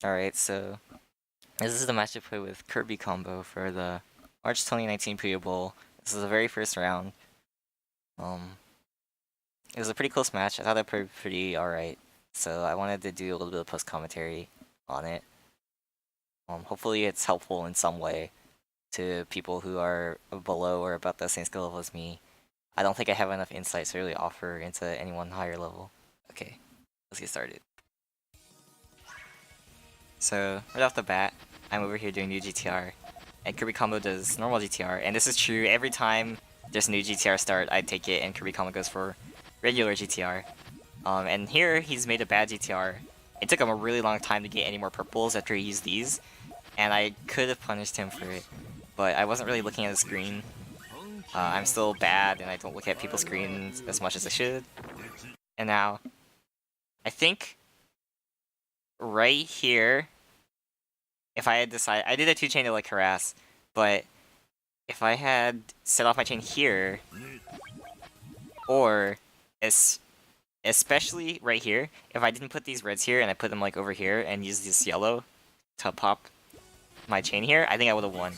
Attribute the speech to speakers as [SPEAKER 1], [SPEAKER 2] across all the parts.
[SPEAKER 1] Alright, so this is the match I played with KirbyCombo for the March 2019 Puyo Bowl. This is the very first round. Um, it was a pretty close match. I thought I played pretty alright, so I wanted to do a little bit of post commentary on it. Hopefully it's helpful in some way to people who are below or about the same skill level as me. I don't think I have enough insights to really offer into anyone higher level. Okay, let's get started. So, right off the bat, I'm over here doing new GTR, and KirbyCombo does normal GTR, and this is true every time there's a new GTR start, I take it, and KirbyCombo goes for regular GTR. And here, he's made a bad GTR. It took him a really long time to get any more purples after he used these, and I could have punished him for it, but I wasn't really looking at the screen. I'm still bad, and I don't look at people's screens as much as I should. And now, I think right here, if I had decided, I did a 2-chain to like harass, but if I had set off my chain here, or especially right here, if I didn't put these reds here and I put them like over here and use this yellow to pop my chain here, I think I would have won,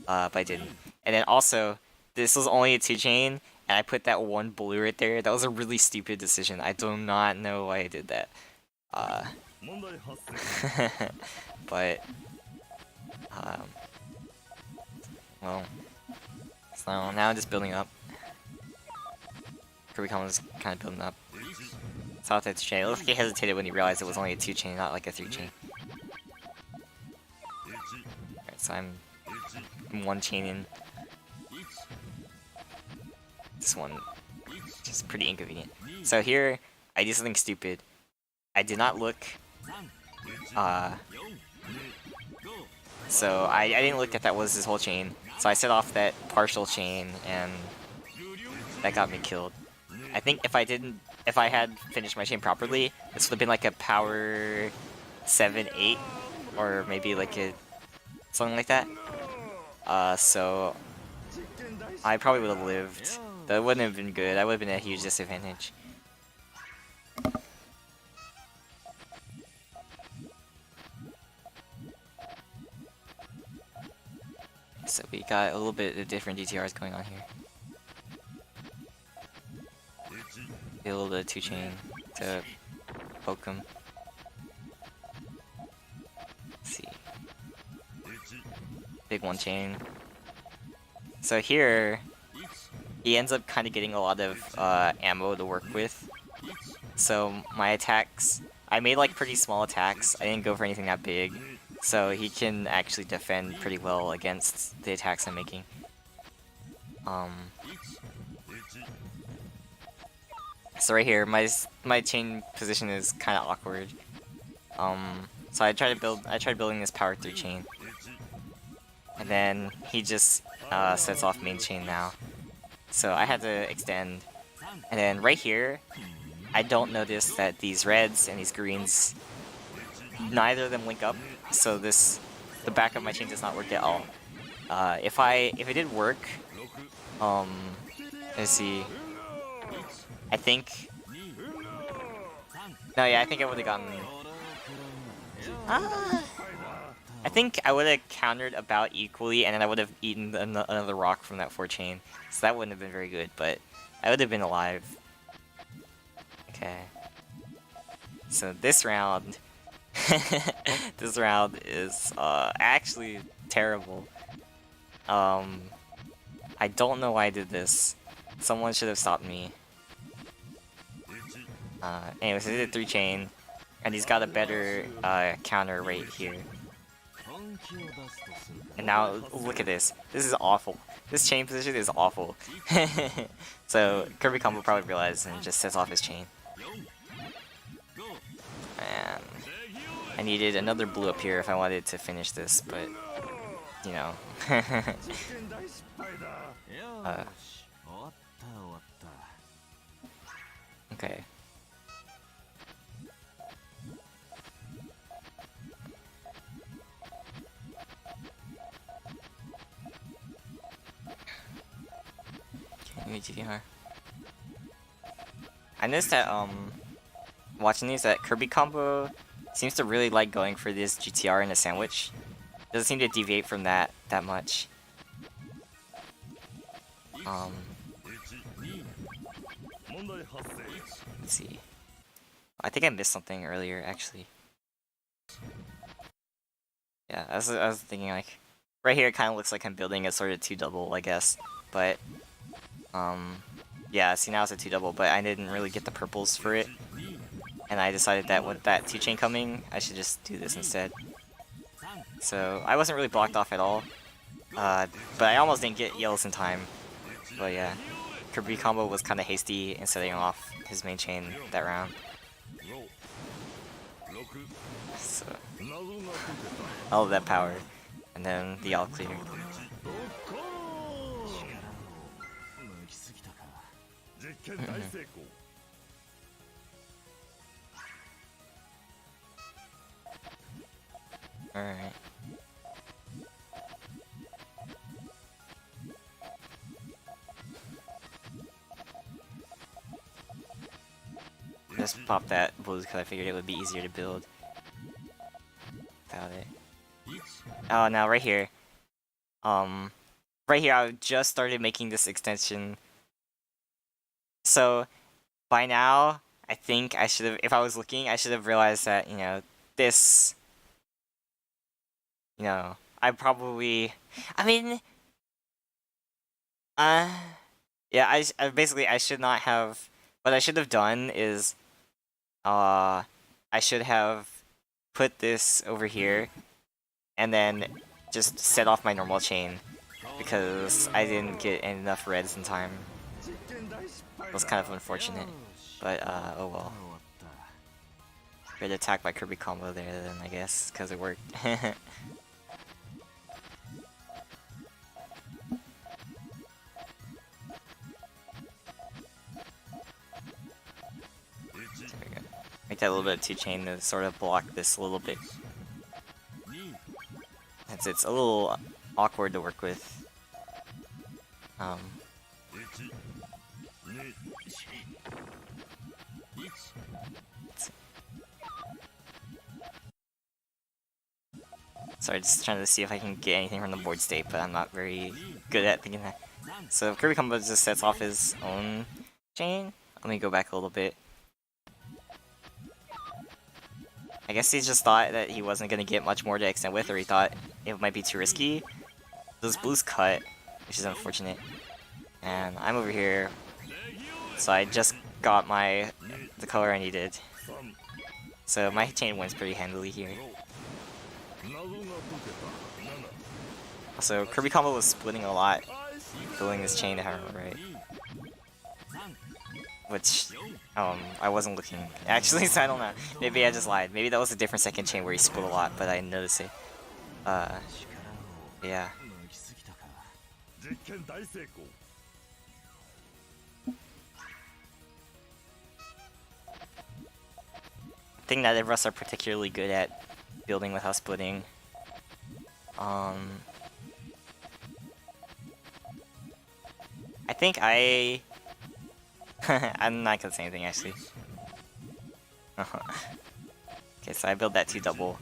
[SPEAKER 1] but I didn't. And then also, this was only a 2-chain, and I put that one blue right there. That was a really stupid decision. I do not know why I did that. But well, so now I'm just building up. KirbyCombo is kind of building up. Saw that 2-chain. It looks like he hesitated when he realized it was only a 2-chain, not like a 3-chain. Alright, so I'm 1-chaining. This one just pretty inconvenient. So here, I did something stupid. I did not look. So I didn't look at that was his whole chain. So I set off that partial chain, and that got me killed. I think if I had finished my chain properly, this would have been like a power 7-8, or maybe like a something like that. So I probably would have lived. That wouldn't have been good. That would have been a huge disadvantage. So we got a little bit of different GTRs going on here. A little bit of 2-chain to poke him. Let's see. Big 1-chain. So here, he ends up kind of getting a lot of ammo to work with. So my attacks, I made like pretty small attacks. I didn't go for anything that big. So he can actually defend pretty well against the attacks I'm making. So right here, my chain position is kind of awkward. So I tried building this power 3 chain, and then he just sets off main chain now. So I had to extend, and then right here, I don't notice that these reds and these greens, neither of them link up. So the back of my chain does not work at all. If it did work, let's see. I think. No, yeah, I think I would have gotten. I think I would have countered about equally, and then I would have eaten another rock from that 4-chain. So that wouldn't have been very good, but I would have been alive. Okay. So this round, this round is actually terrible. I don't know why I did this. Someone should have stopped me. Anyways, I did a 3-chain, and he's got a better counter right here. And now, look at this. This is awful. This chain position is awful. So, KirbyCombo probably realized and just sets off his chain. And I needed another blue up here if I wanted to finish this, but, you know. Okay. GTR. I noticed that watching these that KirbyCombo seems to really like going for this GTR in a sandwich. Doesn't seem to deviate from that much. Let's see. I think I missed something earlier, actually. Yeah, I was thinking, like, right here it kind of looks like I'm building a sort of 2-double, I guess. But, yeah, see, now it's a 2-double, but I didn't really get the purples for it. And I decided that with that 2-chain coming, I should just do this instead. So, I wasn't really blocked off at all. But I almost didn't get yellows in time. But yeah, KirbyCombo was kind of hasty in setting off his main chain that round. So, all of that power, and then the all clear. Alright. Just pop that blues because I figured it would be easier to build without it. Oh, now right here. Right here I just started making this extension. So, by now, I think I should have, if I was looking, I should have realized that, you know, this, you know, I probably, I mean, yeah, I basically, I should not have, what I should have done is, I should have put this over here, and then just set off my normal chain, because I didn't get enough reds in time. It was kind of unfortunate, but oh well. Great attack by KirbyCombo there then, I guess, because it worked. There we go. Make that a little bit of 2-chain to sort of block this a little bit. It's a little awkward to work with. Sorry, just trying to see if I can get anything from the board state, but I'm not very good at thinking that. So KirbyCombo just sets off his own chain. Let me go back a little bit. I guess he just thought that he wasn't going to get much more to extend with, or he thought it might be too risky. Those blues cut, which is unfortunate. And I'm over here, so I just got the color I needed. So my chain wins pretty handily here. Also, KirbyCombo was splitting a lot, building this chain if I remember right. Which, I wasn't looking. Actually, so I don't know. Maybe I just lied. Maybe that was a different second chain where he split a lot, but I didn't notice it. Yeah. I think neither of us are particularly good at building without splitting. I think I'm not gonna say anything actually. Okay, so I build that 2-double.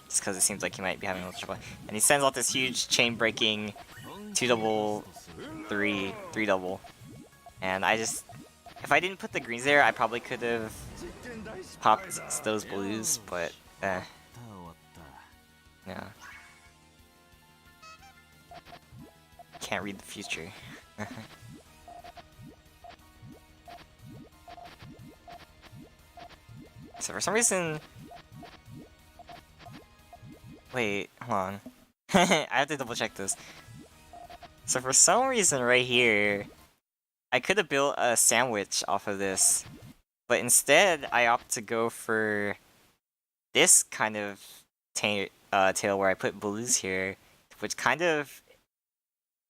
[SPEAKER 1] Just because it seems like he might be having a little trouble. And he sends out this huge chain breaking 2-double, 3-double. And I just, if I didn't put the greens there, I probably could have popped those blues, but yeah. Can't read the future. So for some reason... Wait, hold on. I have to double check this. So for some reason right here, I could have built a sandwich off of this, but instead I opt to go for this kind of tail where I put blues here, which kind of,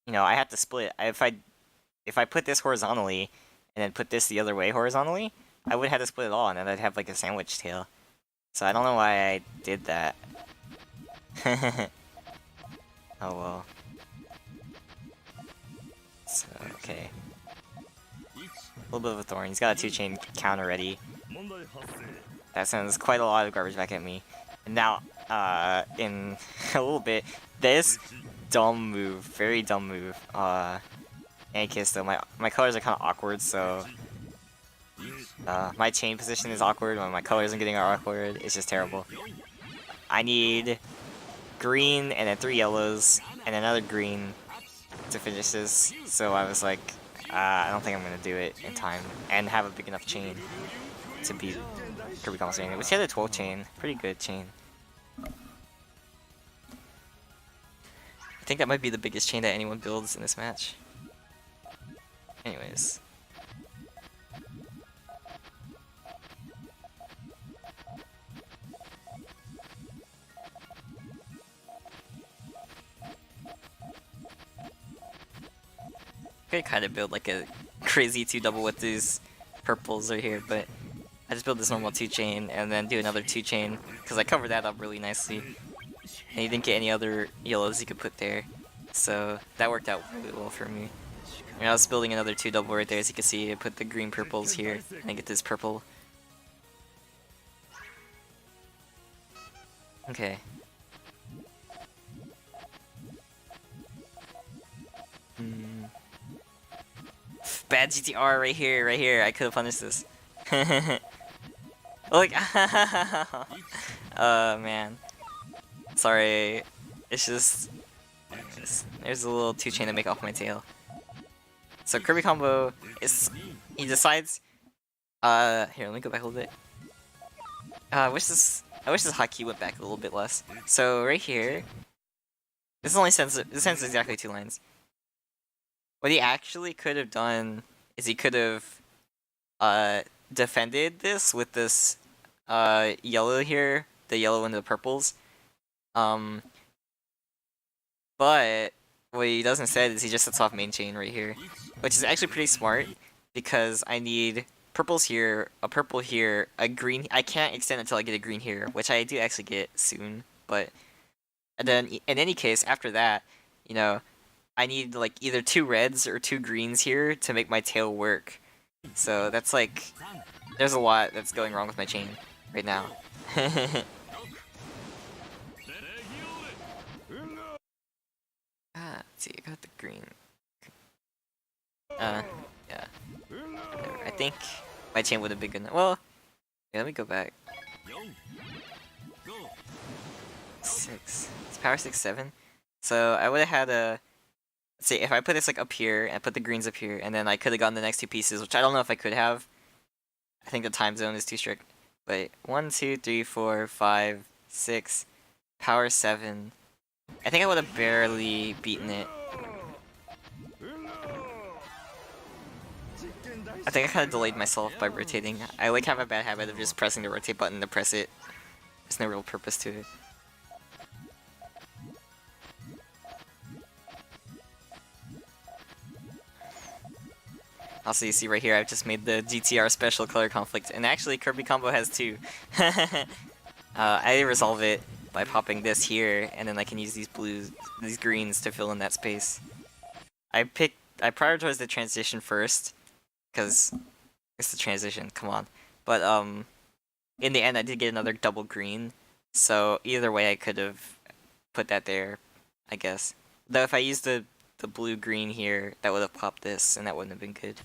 [SPEAKER 1] you know, I have to split. If I put this horizontally and then put this the other way horizontally, I would have to split it all, and then I'd have like a sandwich tail. So I don't know why I did that. Oh well. So, okay. A little bit of a thorn. He's got a 2-chain count already. That sends quite a lot of garbage back at me. And now, in a little bit, this dumb move, very dumb move. Any case though, my colors are kind of awkward, so my chain position is awkward when my colors are getting awkward. It's just terrible. I need green and then 3 yellows and another green to finish this. So I was like, I don't think I'm gonna do it in time and have a big enough chain to beat KirbyCombo's chain. Which had a 12 chain, pretty good chain. I think that might be the biggest chain that anyone builds in this match. Anyways. I could kind of build like a crazy 2-double with these purples right here, but I just built this normal 2-chain and then do another 2-chain because I covered that up really nicely. And you didn't get any other yellows you could put there, so that worked out really well for me. And I was building another 2-double right there, as you can see. I put the green purples here and I get this purple. Okay. Bad GTR right here, right here. I could have punished this. Look, man. Sorry. It's just there's a little 2-chain to make off my tail. So KirbyCombo he decides. Here, let me go back a little bit. I wish this hotkey went back a little bit less. So right here, this sends exactly 2 lines. What he actually could have done is he could have defended this with this yellow here, the yellow and the purples. But what he does instead is he just sets off main chain right here, which is actually pretty smart because I need purples here, a purple here, a green. I can't extend until I get a green here, which I do actually get soon. But and then in any case, after that, you know, I need like either 2 reds or 2 greens here to make my tail work. So that's like, there's a lot that's going wrong with my chain right now. Let's see, I got the green. Yeah. Whatever. I think my chain would have been good enough. Well, yeah, let me go back. 6. It's power 6, 7. So I would have had a. Let's see, if I put this like up here and put the greens up here, and then I could have gotten the next 2 pieces, which I don't know if I could have. I think the time zone is too strict. But 1, 2, 3, 4, 5, 6, power 7. I think I would have barely beaten it. I think I kind of delayed myself by rotating. I like have a bad habit of just pressing the rotate button to press it. There's no real purpose to it. Also, you see right here, I've just made the GTR special color conflict, and actually KirbyCombo has 2. I resolve it by popping this here, and then I can use these greens to fill in that space. I prioritized the transition first, because it's the transition, come on. But in the end, I did get another double green, so either way I could have put that there, I guess. Though if I used the blue-green here, that would have popped this, and that wouldn't have been good.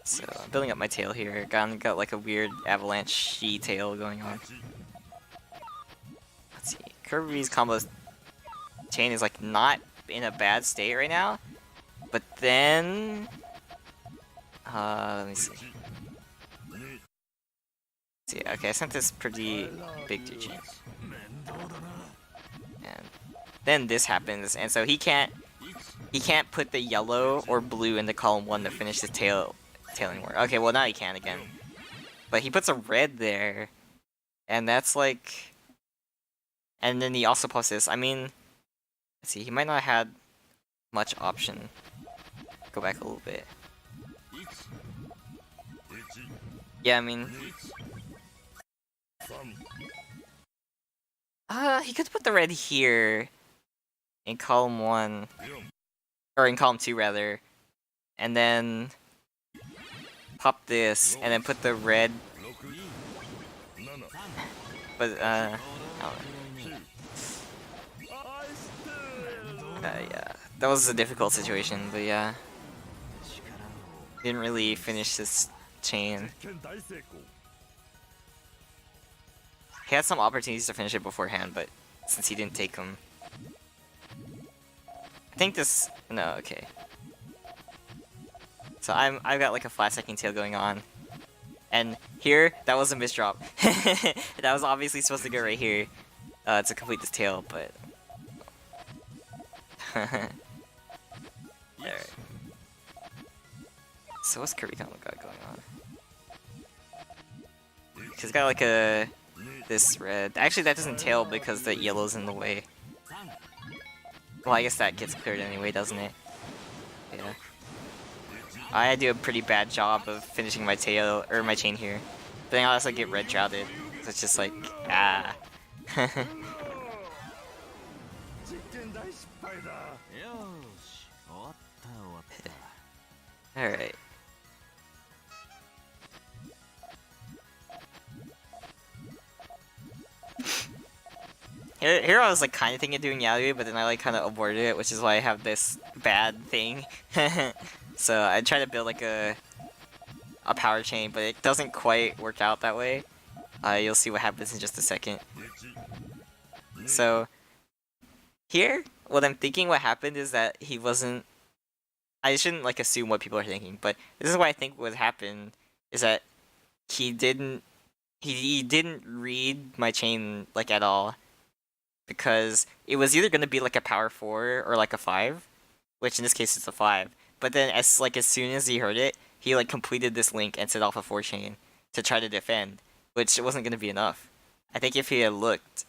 [SPEAKER 1] So, I'm building up my tail here. Got like a weird avalanche-y tail going on. Let's see. Kirby's combo chain is like not in a bad state right now, but then let me see. See, okay, I sent this pretty big 2-chain. And then this happens, and so he can't put the yellow or blue into column 1 to finish his tail anymore. Okay, well now he can again. But he puts a red there, and that's like, and then he also posts this. I mean, let's see, he might not have had much option. Go back a little bit. Yeah, I mean, he could put the red here in column 1, or in column 2 rather, and then pop this, and then put the red But I don't know. Yeah, that was a difficult situation, but yeah, didn't really finish this chain. He had some opportunities to finish it beforehand, but since he didn't take them, I think this. No, okay. So I've got like a flat second tail going on, and here that was a misdrop. That was obviously supposed to go right here to complete this tail, but. Alright. So what's KirbyCombo got going on? He's got like this red. Actually, that doesn't tail because the yellow's in the way. Well, I guess that gets cleared anyway, doesn't it? Yeah. I do a pretty bad job of finishing my tail or my chain here, but then I also get red droughted. So it's just like ah. All right. Here I was like kind of thinking of doing Yalui, but then I like kind of aborted it, which is why I have this bad thing. So I try to build like a power chain, but it doesn't quite work out that way. You'll see what happens in just a second. So here, what I'm thinking what happened is that he wasn't. I shouldn't like assume what people are thinking, but this is what I think what happened is that he didn't read my chain like at all, because it was either gonna be like a power 4 or like a 5, which in this case it's a 5. But then as soon as he heard it, he like completed this link and set off a 4 chain to try to defend, which it wasn't gonna be enough. I think if he had looked,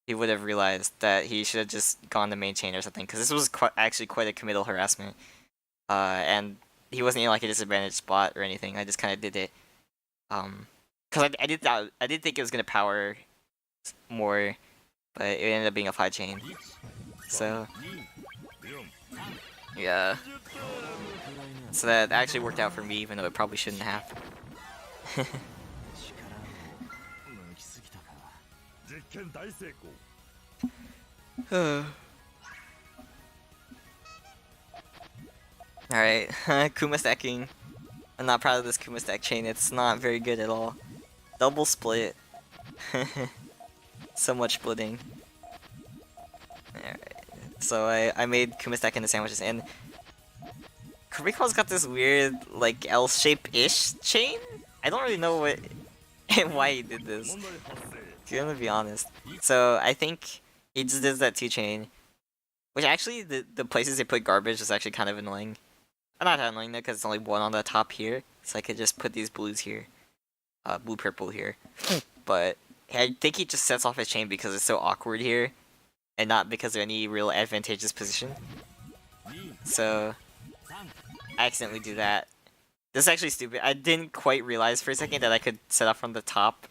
[SPEAKER 1] he would have realized that he should have just gone the main chain or something, because this was actually quite a committal harassment. And he wasn't in like a disadvantaged spot or anything. I just kind of did it, because I did think it was gonna power more, but it ended up being a 5 chain. So yeah, so that actually worked out for me, even though it probably shouldn't have. Alright, Kuma stacking. I'm not proud of this Kuma stack chain, it's not very good at all. Double split. So much splitting. Alright, so I made Kuma stack into sandwiches, and KirbyCombo's got this weird, like, L-shape-ish chain? I don't really know what why he did this, I'm gonna be honest. So I think he just does that 2 chain, which actually the places they put garbage is actually kind of annoying. Not that annoying though, because it's only 1 on the top here, so I could just put these blues here, blue purple here. But I think he just sets off his chain because it's so awkward here, and not because of any real advantageous position. So I accidentally do that. This is actually stupid. I didn't quite realize for a second that I could set off from the top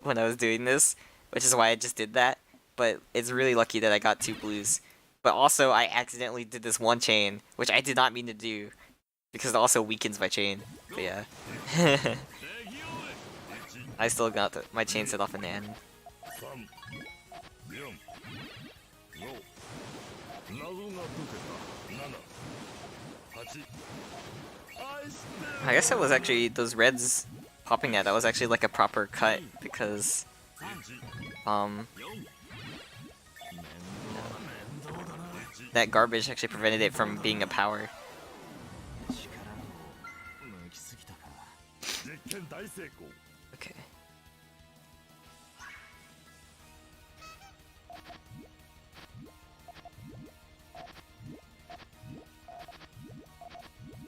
[SPEAKER 1] when I was doing this, which is why I just did that. But it's really lucky that I got 2 blues. But also, I accidentally did this 1 chain, which I did not mean to do, because it also weakens my chain. But yeah. I still got my chain set off in the end. I guess it was actually those reds popping at. That was actually like a proper cut, because that garbage actually prevented it from being a power. Okay.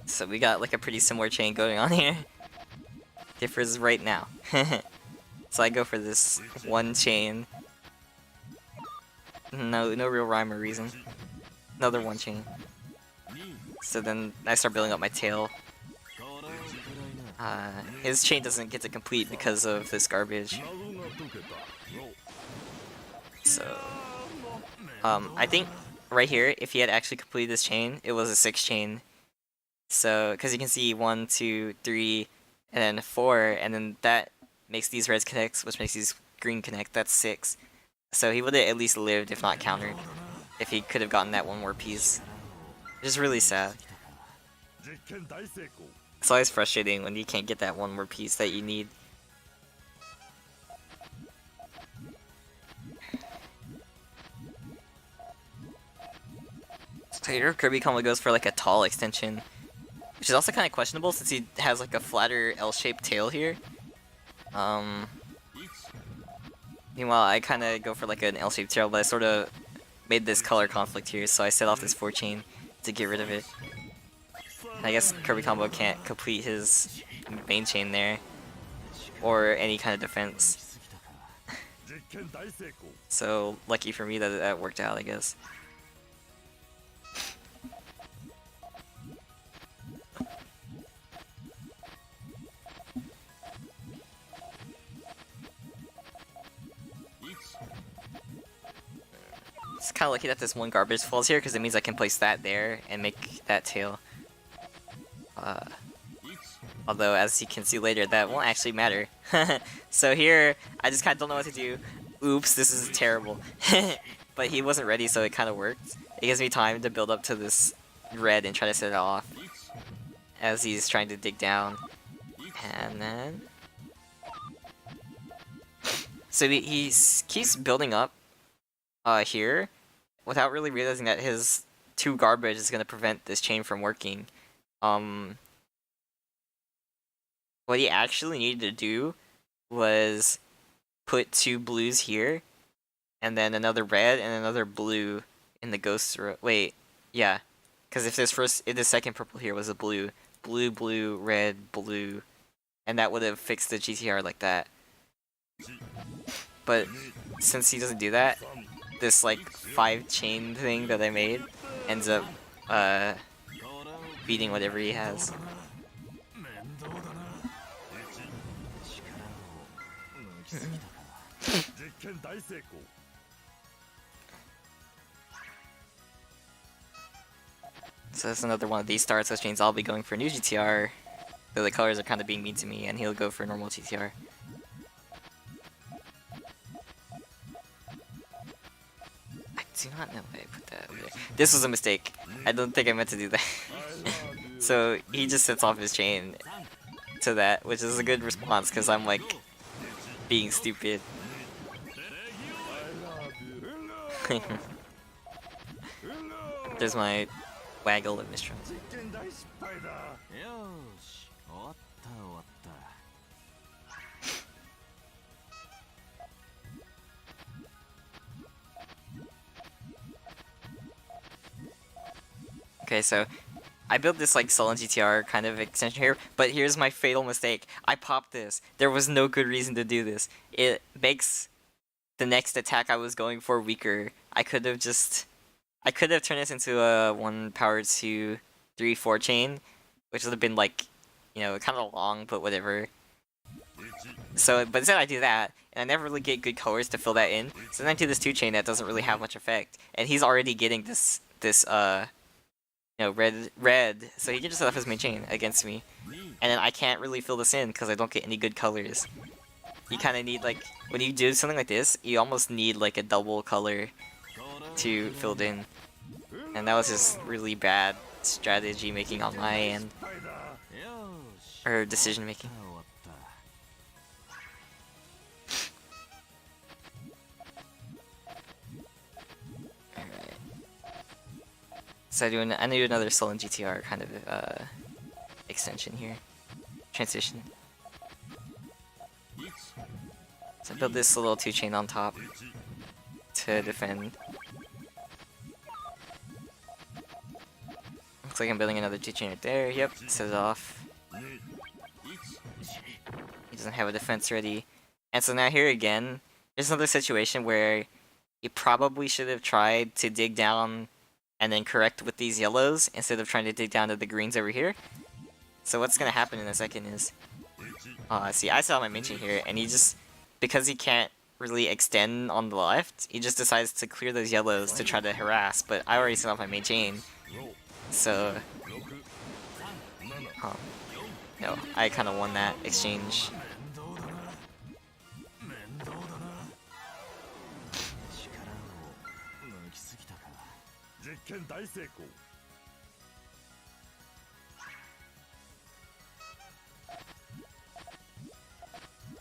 [SPEAKER 1] So we got like a pretty similar chain going on here. Differs right now. So I go for this 1 chain. No real rhyme or reason. Another 1 chain. So then I start building up my tail. His chain doesn't get to complete because of this garbage. So I think right here, if he had actually completed this chain, it was a 6 chain. So, because you can see 1, 2, 3, and then 4, and then that makes these reds connect, which makes these green connect. That's 6. So he would have at least lived, if not countered, if he could have gotten that one more piece. Which is really sad. It's always frustrating when you can't get that one more piece that you need. So here KirbyCombo goes for like a tall extension, which is also kind of questionable since he has like a flatter L-shaped tail here. Meanwhile, I kind of go for like an L-shaped tail, but I sort of made this color conflict here, so I set off this 4 chain to get rid of it. And I guess KirbyCombo can't complete his main chain there, or any kind of defense. So lucky for me that that worked out, I guess. It's kind of lucky that this one garbage falls here because it means I can place that there and make that tail. Although, as you can see later, that won't actually matter. So here, I just kind of don't know what to do. Oops, this is terrible. But he wasn't ready, so it kind of worked. It gives me time to build up to this red and try to set it off as he's trying to dig down. And then... So he keeps building up here without really realizing that his 2 garbage is going to prevent this chain from working. What he actually needed to do was put 2 blues here, and then another red and another blue in the ghost row. Wait, yeah, because if the second purple here was a blue, blue, red, blue, and that would have fixed the GTR like that. But since he doesn't do that, this like 5 chain thing that I made ends up beating whatever he has. So that's another one of these starts, which means I'll be going for a new GTR, though the colors are kind of being mean to me, and he'll go for a normal GTR. I do not know why I put that over there. This was a mistake. I don't think I meant to do that. So he just sets off his chain to that, which is a good response, because I'm like being stupid. There's my waggle of mistrust. Okay, so I built this like sullen GTR kind of extension here, but here's my fatal mistake. I popped this. There was no good reason to do this. It makes the next attack I was going for weaker. I could have turned this into a 1 power 2 3 4 chain, which would have been like, you know, kind of long, but whatever. So, but instead I do that, and I never really get good colors to fill that in. So then I do this 2 chain that doesn't really have much effect, and he's already getting this you know, red, so he can just set off his main chain against me, and then I can't really fill this in because I don't get any good colors. You kind of need, like, when you do something like this, you almost need like a double color to fill it in, and that was just really bad strategy making on my end, or decision making. So I do another sullen GTR kind of extension here, transition. So I built this little 2 chain on top to defend. Looks like I'm building another 2 chain right there. Yep, set it off. He doesn't have a defense ready, and so now here again, there's another situation where he probably should have tried to dig down and then correct with these yellows instead of trying to dig down to the greens over here. So what's gonna happen in a second is, see, I saw my main chain here, and he just, because he can't really extend on the left, he just decides to clear those yellows to try to harass, but I already set off my main chain, so, no, I kind of won that exchange.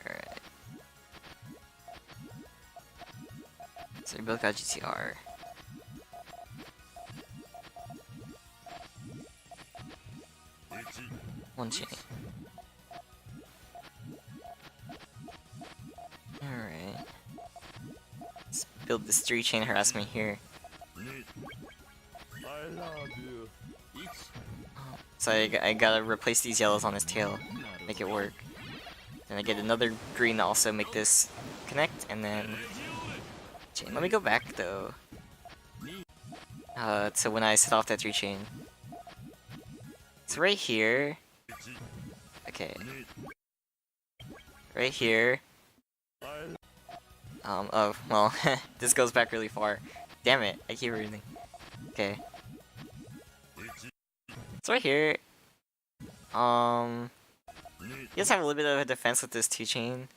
[SPEAKER 1] Alright. So we both got GTR. One chain. Alright. Let's build this 3-chain harassment here. So I gotta replace these yellows on his tail, make it work. Then I get another green to also make this connect, and then chain. Let me go back though. To when I set off that 3-chain. It's right here. Okay. Right here. Oh, well, this goes back really far. Damn it, I keep reading. Okay. It's right here. He does have a little bit of a defense with this 2-chain,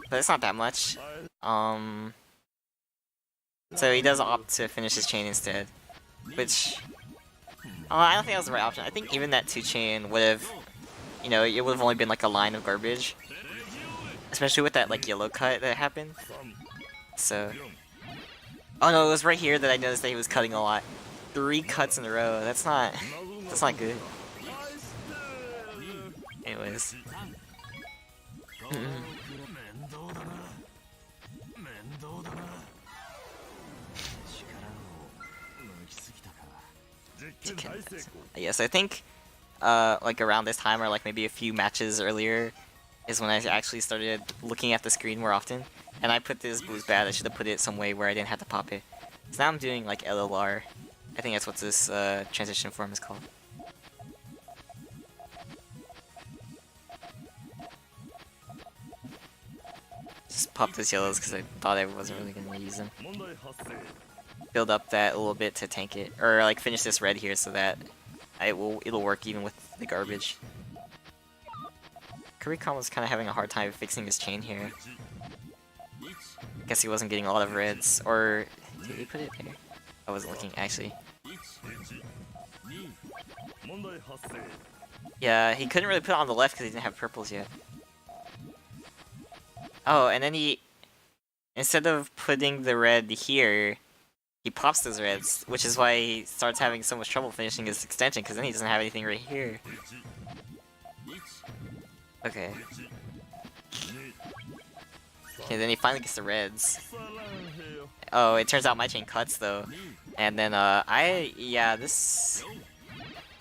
[SPEAKER 1] but it's not that much. So he does opt to finish his chain instead, which I don't think that was the right option. I think even that 2-chain would have, you know, it would have only been like a line of garbage, especially with that like yellow cut that happened. So, oh no, it was right here that I noticed that he was cutting a lot. 3 cuts in a row. That's not good. Anyways. Yes, I think like around this time or like maybe a few matches earlier is when I actually started looking at the screen more often. And I put this blues bad. I should have put it some way where I didn't have to pop it. So now I'm doing like LLR. I think that's what this transition form is called. Just pop those yellows because I thought I wasn't really going to use them. Build up that a little bit to tank it, or like finish this red here so that it'll work even with the garbage. KirbyCombo's kind of having a hard time fixing his chain here. Guess he wasn't getting a lot of reds, or did he put it there? I wasn't looking actually. Yeah, he couldn't really put it on the left because he didn't have purples yet. Oh, and then he, instead of putting the red here, he pops those reds, which is why he starts having so much trouble finishing his extension, because then he doesn't have anything right here. Okay. Okay, then he finally gets the reds. Oh, it turns out my chain cuts though. And then I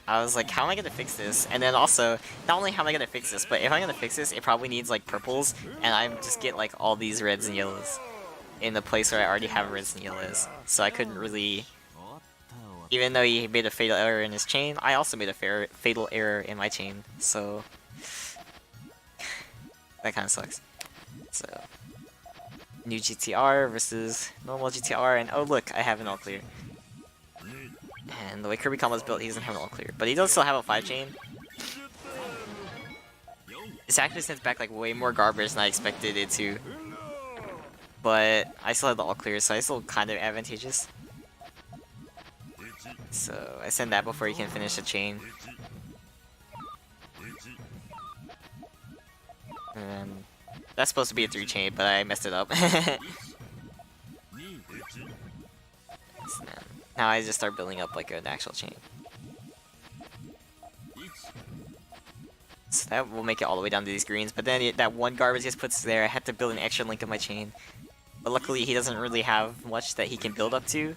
[SPEAKER 1] was like, how am I gonna fix this? And then also, not only how am I gonna fix this, but if I'm gonna fix this, it probably needs like purples, and I just get like all these reds and yellows in the place where I already have reds and yellows. So I couldn't really, even though he made a fatal error in his chain, I also made a fatal error in my chain. So that kind of sucks. So new GTR versus normal GTR, and oh look, I have an all clear. And the way KirbyCombo is built, he doesn't have an all clear, but he does still have a 5-chain. This actually sends back like way more garbage than I expected it to, but I still have the all clear, so I still kind of advantageous. So I send that before he can finish the chain. And that's supposed to be a 3-chain, but I messed it up. So now I just start building up like an actual chain. So that will make it all the way down to these greens, but then that one garbage just puts there, I had to build an extra link of my chain. But luckily he doesn't really have much that he can build up to.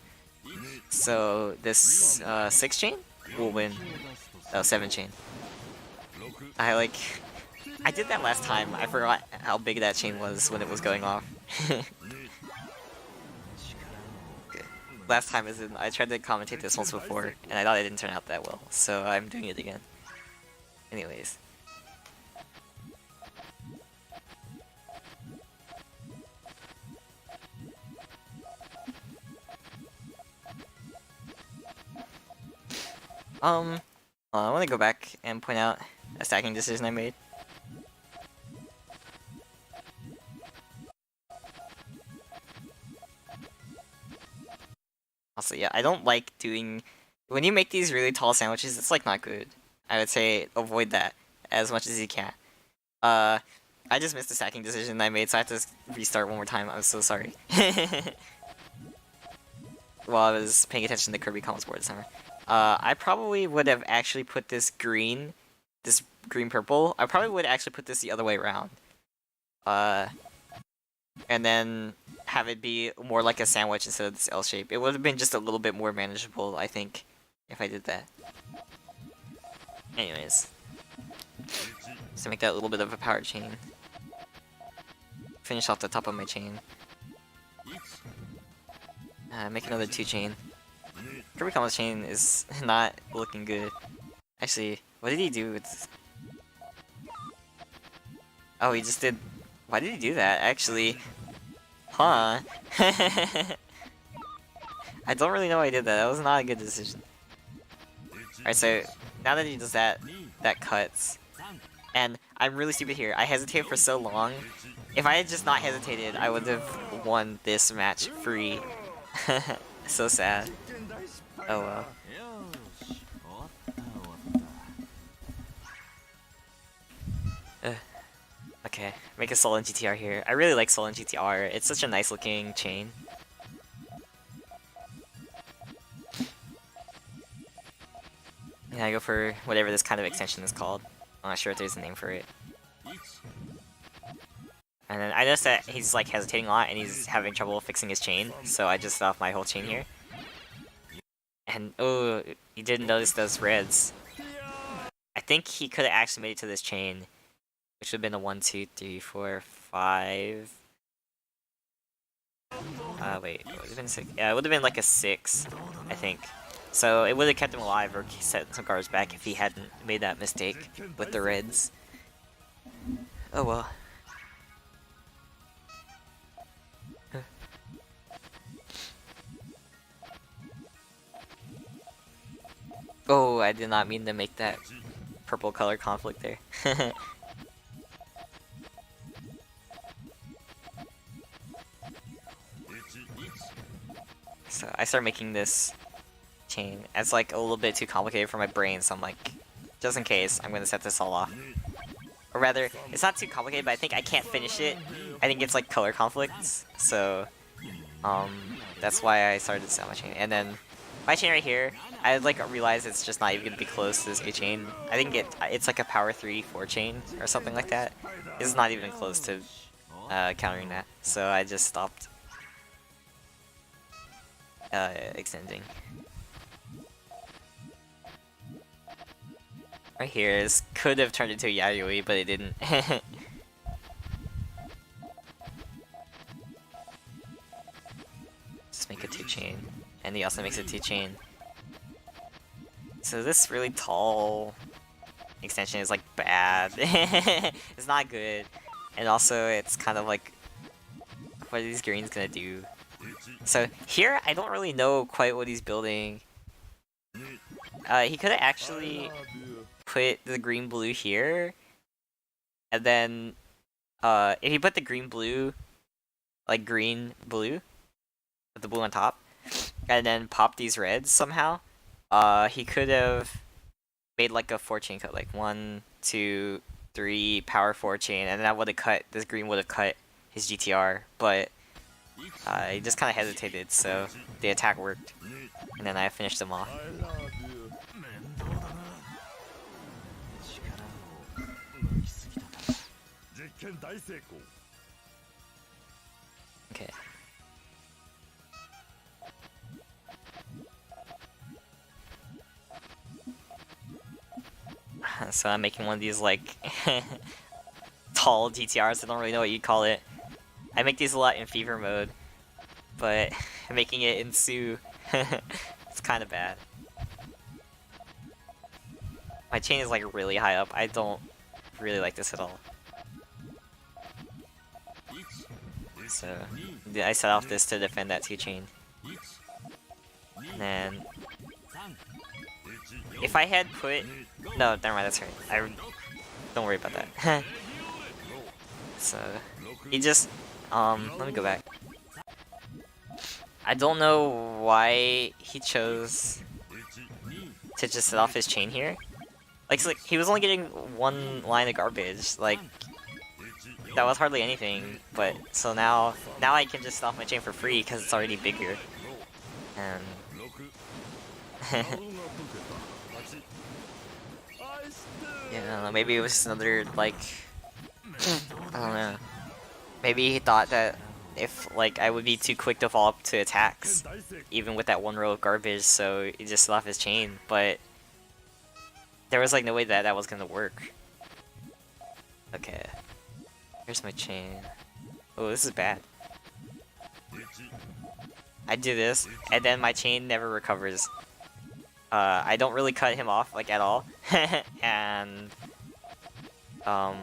[SPEAKER 1] So this 6-chain will win. Oh, 7-chain. I did that last time. I forgot how big that chain was when it was going off. Last time is I tried to commentate this once before, and I thought it didn't turn out that well, so I'm doing it again. Anyways. I want to go back and point out a stacking decision I made. Also, yeah, I don't like doing... When you make these really tall sandwiches, it's like not good. I would say avoid that as much as you can. I just missed the stacking decision I made, so I have to restart one more time. I'm so sorry. While I was paying attention to KirbyCombo's board this summer. I probably would have actually put this green purple. I probably would actually put this the other way around. And then have it be more like a sandwich instead of this L shape. It would have been just a little bit more manageable, I think, if I did that. Anyways. Just to make that a little bit of a power chain. Finish off the top of my chain. Make another 2 chain. KirbyCombo's chain is not looking good. Actually, what did he do with... Oh, he just did... Why did he do that, actually? Huh? I don't really know why he did that. That was not a good decision. Alright, so now that he does that, that cuts. And I'm really stupid here. I hesitated for so long. If I had just not hesitated, I would have won this match free. So sad. Oh well. Okay, make a Sullen GTR here. I really like Sullen GTR. It's such a nice looking chain. Yeah, I go for whatever this kind of extension is called. I'm not sure if there's a name for it. And then I noticed that he's like hesitating a lot and he's having trouble fixing his chain, so I just set off my whole chain here. And oh, he didn't notice those reds. I think he could have actually made it to this chain, which would have been a 1, 2, 3, 4, 5. Wait, it would have been 6. Yeah, it would have been like a 6, I think. So it would have kept him alive or set some guards back if he hadn't made that mistake with the reds. Oh well. Oh, I did not mean to make that purple color conflict there. So I start making this chain. It's like a little bit too complicated for my brain, so I'm like, just in case, I'm gonna set this all off. Or rather, it's not too complicated, but I think I can't finish it. I think it's like color conflicts, so that's why I started to set my chain. And then my chain right here, I like realize it's just not even gonna be close to this A chain. I think it's like a power 3-4 chain or something like that. It's not even close to countering that, so I just stopped extending. Right here could have turned into a Yayoi, but it didn't. Just make a 2 chain, and he also makes a 2 chain. So this really tall extension is like bad. It's not good, and also it's kind of like, what are these greens gonna do? So here I don't really know quite what he's building. He could have actually put the green blue here, and then if he put the green blue, like green blue, with the blue on top, and then pop these reds somehow, he could have made like a 4 chain cut, like 1, 2, 3 power 4 chain, and that would have cut, this green would have cut his GTR, but he just kind of hesitated, so the attack worked, and then I finished him off. Okay. So I'm making one of these like tall GTRs. I don't really know what you'd call it. I make these a lot in Fever mode, but making it in Sue, it's kind of bad. My chain is like really high up. I don't really like this at all. So I set off this to defend that 2 chain. And then if I had put... No, never mind, that's right. Don't worry about that. So he just... let me go back. I don't know why he chose to just set off his chain here. Like, so, like he was only getting one line of garbage. Like, that was hardly anything. But so now I can just set off my chain for free because it's already bigger. And yeah, I don't know, maybe it was just another like I don't know. Maybe he thought that if like I would be too quick to fall up to attacks, even with that one row of garbage, so he just set off his chain. But there was like no way that that was gonna work. Okay, here's my chain. Oh, this is bad. I do this, and then my chain never recovers. I don't really cut him off like at all, and I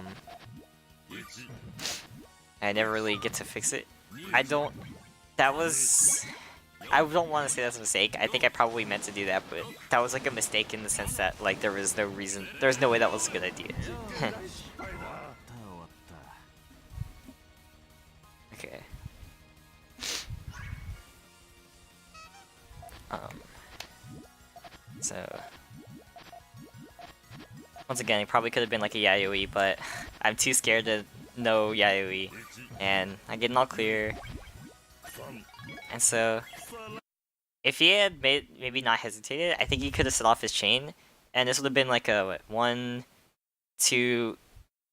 [SPEAKER 1] never really get to fix it. I don't want to say that's a mistake. I think I probably meant to do that, but that was like a mistake in the sense that like there was no way that was a good idea. Okay. So once again, it probably could have been like a Yayoi, but I'm too scared to know Yayoi, and I get an all clear. And so, if he had maybe not hesitated, I think he could have set off his chain, and this would have been like a what, 1, 2,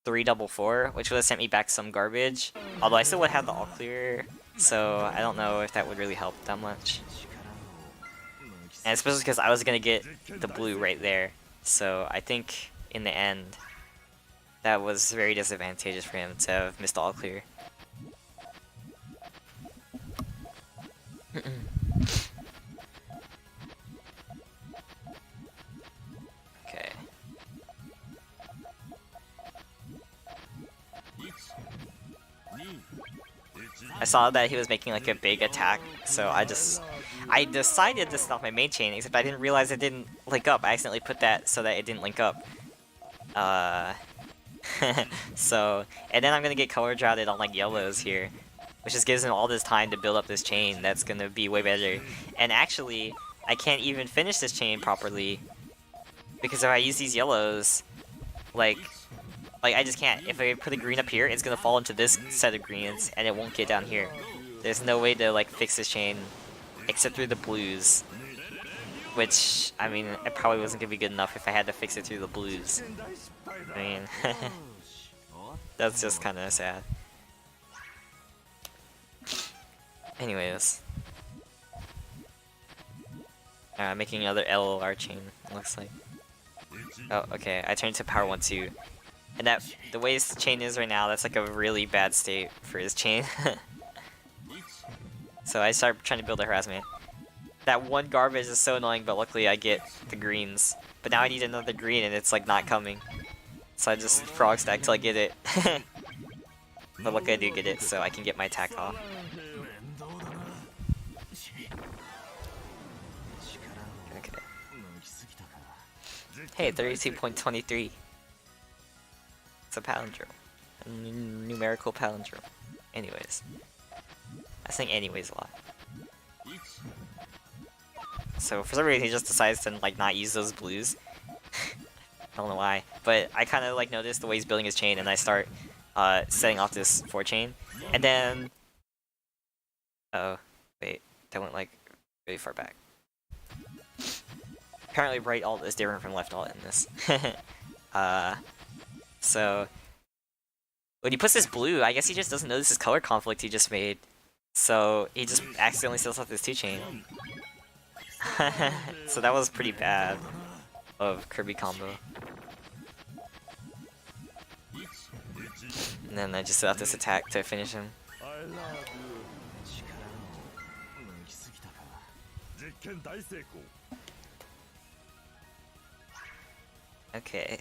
[SPEAKER 1] 3 double 4, which would have sent me back some garbage. Although I still would have the all clear, so I don't know if that would really help that much. And especially because I was gonna get the blue right there, so I think in the end that was very disadvantageous for him to have missed the all clear. Okay. I saw that he was making like a big attack, so I decided to stop my main chain, except I didn't realize it didn't link up. I accidentally put that so that it didn't link up. So, and then I'm gonna get color droughted on like yellows here, which just gives him all this time to build up this chain. That's gonna be way better. And actually, I can't even finish this chain properly because if I use these yellows, like I just can't. If I put a green up here, it's gonna fall into this set of greens, and it won't get down here. There's no way to like fix this chain except through the blues, which I mean, it probably wasn't gonna be good enough if I had to fix it through the blues. I mean, that's just kind of sad. Anyways, making another LLR chain, looks like. Oh, okay, I turned to power 1, 2. And that, the way his chain is right now, that's like a really bad state for his chain. So I start trying to build a harassment. That one garbage is so annoying, but luckily I get the greens. But now I need another green and it's like not coming. So I just frog stack till I get it. But luckily I do get it, so I can get my attack off. Okay. Hey, 32.23. It's a palindrome. A numerical palindrome. Anyways. I think anyways a lot. So for some reason he just decides to like not use those blues. I don't know why. But I kind of like noticed the way he's building his chain and I start setting off this 4 chain. And then... Oh, wait. That went like really far back. Apparently right alt is different from left alt in this. So when he puts this blue, I guess he just doesn't notice his color conflict he just made. So he just accidentally sets off this 2 chain. So that was pretty bad of KirbyCombo. And then I just set off this attack to finish him. Okay.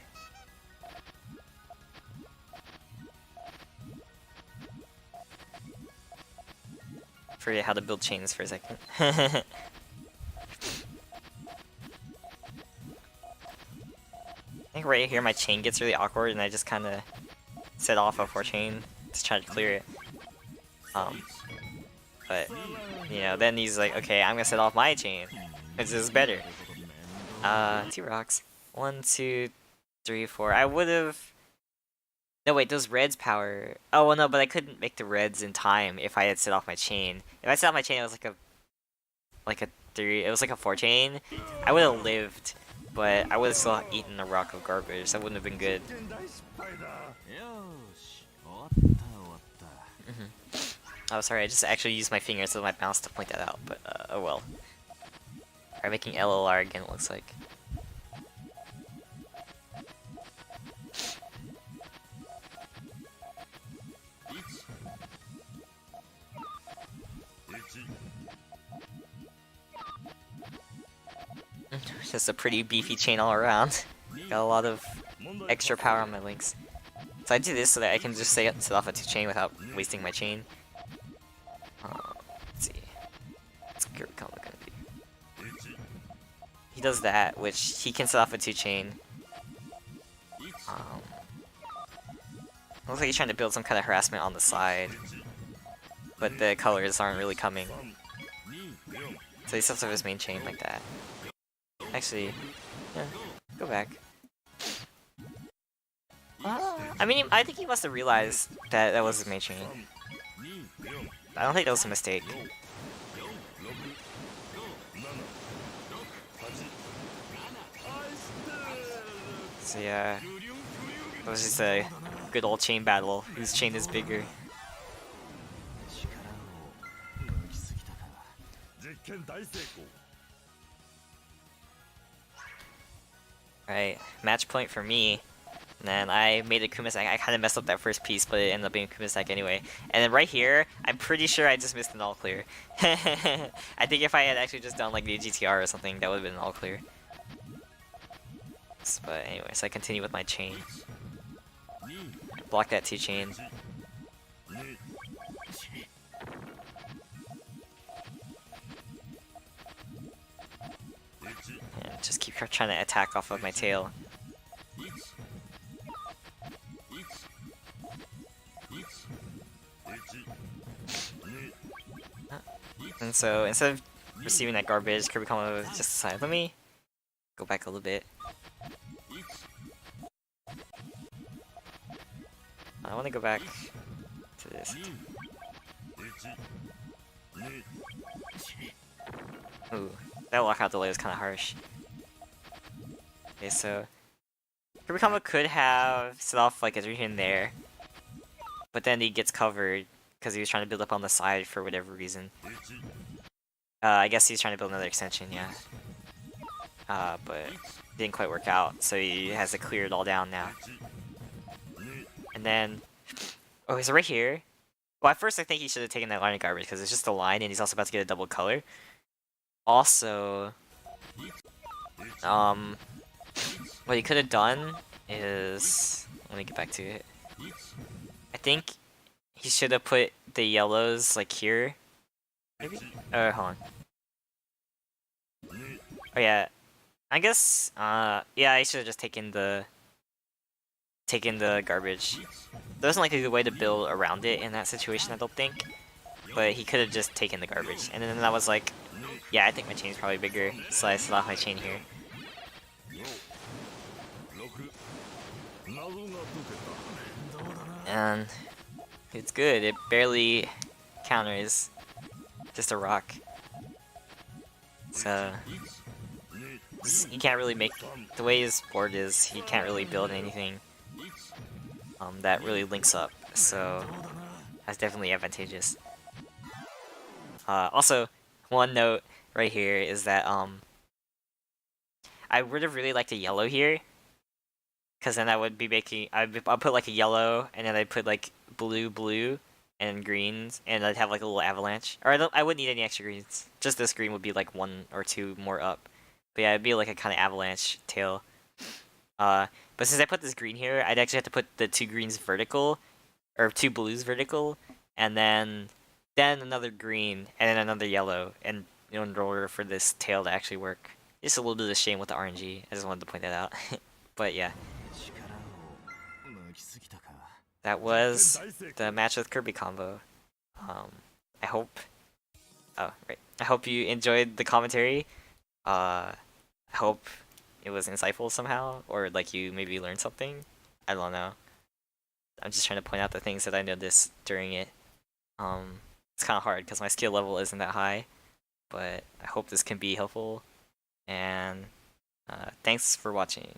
[SPEAKER 1] Forget how to build chains for a second. I think right here my chain gets really awkward and I just kind of set off a 4 chain to try to clear it. But, you know, then he's like, okay, I'm gonna set off my chain. This is better. 2 rocks. 1, 2, 3, 4. I would've... No, wait, those reds power... Oh, well, no, but I couldn't make the reds in time if I had set off my chain. If I set off my chain, it was like a 3... It was like a 4 chain. I would've lived, but I would've still eaten a rock of garbage. That wouldn't have been good. Oh, sorry, I just actually used my fingers so my mouse to point that out, but, oh well. Alright, making LLR again, it looks like. Just a pretty beefy chain all around. Got a lot of extra power on my links. So I do this so that I can just set off a 2 chain without wasting my chain. Let's see. What's KirbyCombo gonna be? He does that, which he can set off a 2 chain. Looks like he's trying to build some kind of harassment on the side, but the colors aren't really coming. So he sets up his main chain like that. Actually, yeah, go back. I mean, I think he must have realized that that was his main chain. I don't think that was a mistake. So yeah, it was just a good old chain battle. Whose chain is bigger? Alright, match point for me. And then I made a Kumisaki. I kind of messed up that first piece, but it ended up being Kumisaki anyway. And then right here, I'm pretty sure I just missed an all clear. I think if I had actually just done like the GTR or something, that would have been an all clear. But anyway, so I continue with my chain. Block that 2 chain. And just keep trying to attack off of my tail. And so instead of receiving that garbage, KirbyCombo just decided, let me go back a little bit. I want to go back to this. Ooh, that lockout delay was kind of harsh. Okay, so KirbyCombo could have set off like a 3 in there, but then he gets covered because he was trying to build up on the side for whatever reason. I guess he's trying to build another extension, yeah. But it didn't quite work out, so he has to clear it all down now. And then, oh, he's right here. Well, at first I think he should have taken that line of garbage because it's just a line, and he's also about to get a double color. Also, what he could have done is, let me get back to it. I think he should have put the yellows like here. Maybe? Hold on. Oh yeah, I guess. Yeah, I should have just taken the garbage. There wasn't like a good way to build around it in that situation, I don't think. But he could have just taken the garbage, and then I was like, yeah, I think my chain's probably bigger, so I set off my chain here. And it's good. It barely counters. Just a rock. So he can't really make, the way his board is, he can't really build anything that really links up. So that's definitely advantageous. Also, one note right here is that I would have really liked a yellow here, because then I would be making, I'll put like a yellow, and then I'd put like blue, and greens, and I'd have like a little avalanche. Or I wouldn't need any extra greens. Just this green would be like 1 or 2 more up. But yeah, it'd be like a kind of avalanche tail. But since I put this green here, I'd actually have to put the 2 greens vertical, or 2 blues vertical, and then another green, and then another yellow, and in order for this tail to actually work. Just a little bit of a shame with the RNG. I just wanted to point that out. But yeah. That was the match with KirbyCombo. I hope Oh, right. I hope you enjoyed the commentary. I hope it was insightful somehow, or like you maybe learned something. I don't know. I'm just trying to point out the things that I noticed during it. It's kind of hard because my skill level isn't that high, but I hope this can be helpful. And thanks for watching.